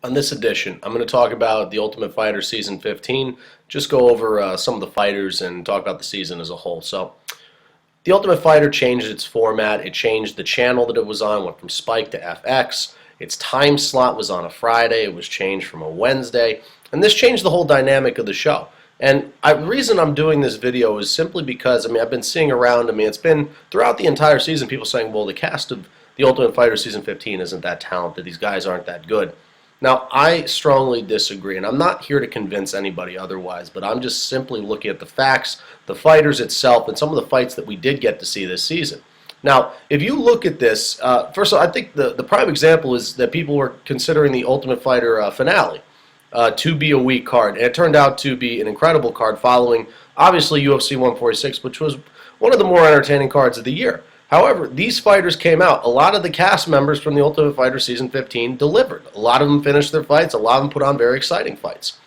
On this edition, I'm going to talk about The Ultimate Fighter Season 15, just go over some of the fighters and talk about the season as a whole. So, The Ultimate Fighter changed its format, it changed the channel that it was on, went from Spike to FX, its time slot was on a Friday, it was changed from a Wednesday, and this changed the whole dynamic of the show. And the reason I'm doing this video is simply because, I've been seeing around, it's been throughout the entire season, people saying, well, the cast of The Ultimate Fighter Season 15 isn't that talented, these guys aren't that good. Now, I strongly disagree, and I'm not here to convince anybody otherwise, but I'm just simply looking at the facts, the fighters itself, and some of the fights that we did get to see this season. Now, if you look at this, first of all, I think the prime example is that people were considering the Ultimate Fighter finale to be a weak card, and it turned out to be an incredible card following, obviously, UFC 146, which was one of the more entertaining cards of the year. However, these fighters came out. A lot of the cast members from The Ultimate Fighter Season 15 delivered. A lot of them finished their fights. A lot of them put on very exciting fights.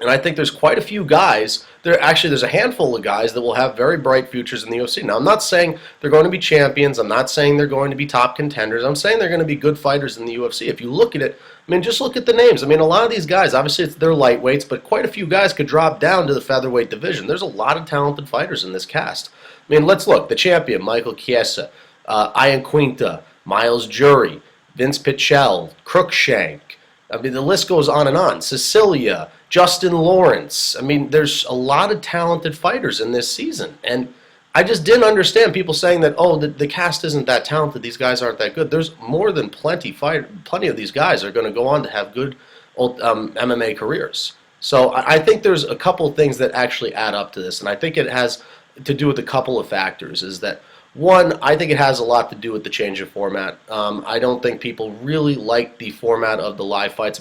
And I think there's quite a few guys. There's a handful of guys that will have very bright futures in the UFC. Now, I'm not saying they're going to be champions. I'm not saying they're going to be top contenders. I'm saying they're going to be good fighters in the UFC. If you look at it, just look at the names. A lot of these guys, obviously, they're lightweights, but quite a few guys could drop down to the featherweight division. There's a lot of talented fighters in this cast. Let's look. The champion, Michael Chiesa, Ian Quinta, Miles Jury, Vince Pichel, Crookshank. The list goes on and on. Cecilia, Justin Lawrence. There's a lot of talented fighters in this season. And I just didn't understand people saying that, oh, the cast isn't that talented, these guys aren't that good. There's more than plenty of these guys are going to go on to have good MMA careers. So I think there's a couple things that actually add up to this, and I think it has to do with a couple of factors. Is that one, I think it has a lot to do with the change of format. I don't think people really like the format of the live fights.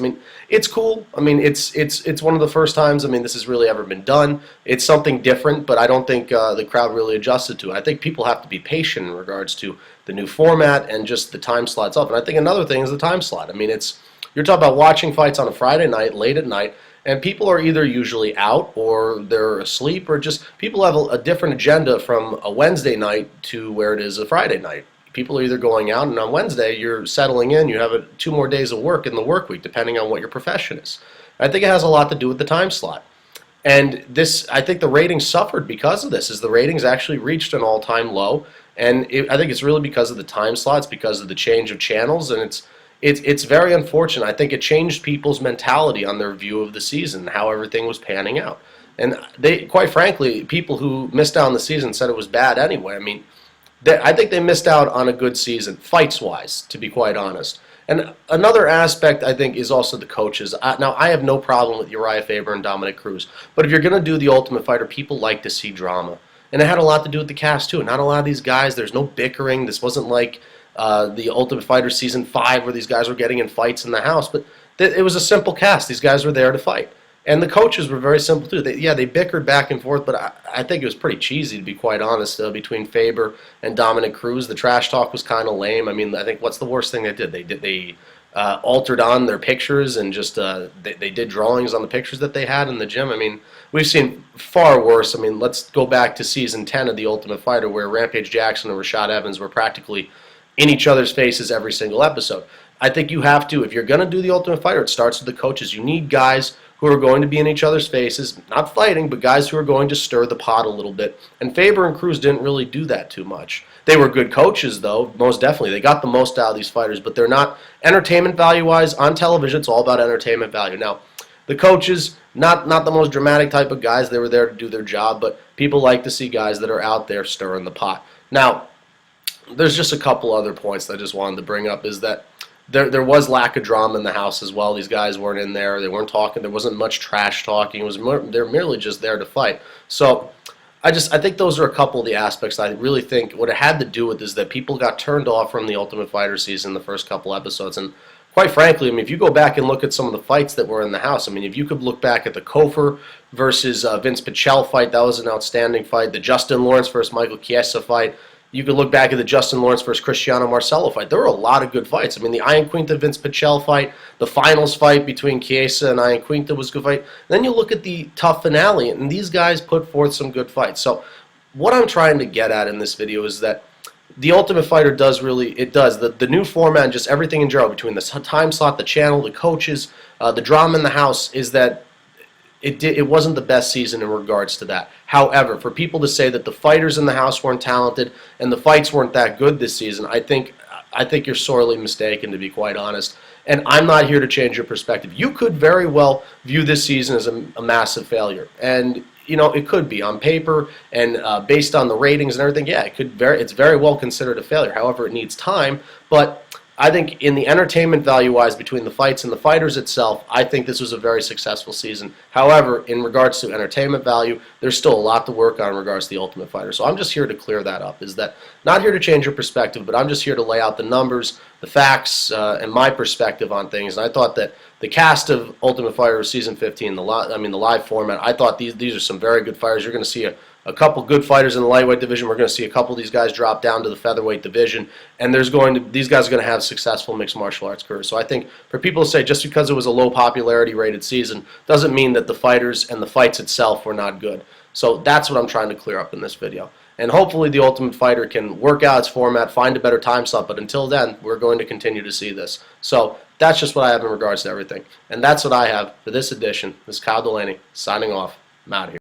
It's cool. It's one of the first times this has really ever been done. It's something different, but I don't think the crowd really adjusted to it. I think people have to be patient in regards to the new format and just the time slot itself. And I think another thing is the time slot. You're talking about watching fights on a Friday night, late at night, and people are either usually out or they're asleep, or just people have a different agenda from a Wednesday night to where it is a Friday night. People are either going out, and on Wednesday you're settling in, you have 2 more days of work in the work week, depending on what your profession is. I think it has a lot to do with the time slot. And I think the ratings suffered because of this, as the ratings actually reached an all-time low, and I think it's really because of the time slots, because of the change of channels, and it's very unfortunate. I think it changed people's mentality on their view of the season, how everything was panning out. And quite frankly, people who missed out on the season said it was bad anyway. I think they missed out on a good season, fights-wise, to be quite honest. And another aspect, I think, is also the coaches. Now, I have no problem with Urijah Faber and Dominick Cruz, but if you're going to do The Ultimate Fighter, people like to see drama. And it had a lot to do with the cast, too. Not a lot of these guys, there's no bickering. This wasn't like the Ultimate Fighter Season 5 where these guys were getting in fights in the house, but it was a simple cast. These guys were there to fight. And the coaches were very simple too. They bickered back and forth, but I think it was pretty cheesy, to be quite honest, between Faber and Dominick Cruz. The trash talk was kind of lame. I think what's the worst thing they did? They altered on their pictures and just they did drawings on the pictures that they had in the gym. We've seen far worse. Let's go back to Season 10 of The Ultimate Fighter, where Rampage Jackson and Rashad Evans were practically in each other's faces every single episode. I think you have to, if you're going to do The Ultimate Fighter, it starts with the coaches. You need guys who are going to be in each other's faces, not fighting, but guys who are going to stir the pot a little bit. And Faber and Cruz didn't really do that too much. They were good coaches, though, most definitely. They got the most out of these fighters, but they're not entertainment value-wise. On television, it's all about entertainment value. Now, the coaches, not the most dramatic type of guys. They were there to do their job, but people like to see guys that are out there stirring the pot. Now, there's just a couple other points that I just wanted to bring up, is that there was lack of drama in the house as well. These guys weren't in there. They weren't talking. There wasn't much trash talking. They're merely just there to fight. So I think those are a couple of the aspects I really think what it had to do with is that people got turned off from the Ultimate Fighter season the first couple episodes. And quite frankly, if you go back and look at some of the fights that were in the house, if you could look back at the Kofor versus Vince Pichel fight, that was an outstanding fight. The Justin Lawrence versus Michael Chiesa fight. You could look back at the Justin Lawrence versus Cristiano Marcelo fight. There were a lot of good fights. The Ian Quinta Vince Pichel fight, the finals fight between Chiesa and Ian Quinta was a good fight. Then you look at the TUF finale, and these guys put forth some good fights. So what I'm trying to get at in this video is that the Ultimate Fighter does really, it does. The new format and just everything in general, between the time slot, the channel, the coaches, the drama in the house, is that it wasn't the best season in regards to that. However, for people to say that the fighters in the house weren't talented and the fights weren't that good this season, I think you're sorely mistaken, to be quite honest. And I'm not here to change your perspective. You could very well view this season as a massive failure, and it could be on paper and based on the ratings and everything. Yeah, it's very well considered a failure. However, it needs time. But I think in the entertainment value-wise, between the fights and the fighters itself, I think this was a very successful season. However, in regards to entertainment value, there's still a lot to work on in regards to the Ultimate Fighter. So I'm just here to clear that up. Is that not here to change your perspective, but I'm just here to lay out the numbers, the facts, and my perspective on things. And I thought that the cast of Ultimate Fighter Season 15, the live format, I thought these are some very good fighters. You're going to see a couple good fighters in the lightweight division. We're going to see a couple of these guys drop down to the featherweight division, and these guys are going to have successful mixed martial arts careers. So I think for people to say just because it was a low popularity rated season doesn't mean that the fighters and the fights itself were not good. So that's what I'm trying to clear up in this video. And hopefully the Ultimate Fighter can work out its format, find a better time slot, but until then, we're going to continue to see this. So that's just what I have in regards to everything. And that's what I have for this edition. This is Kyle Delaney signing off. I'm out of here.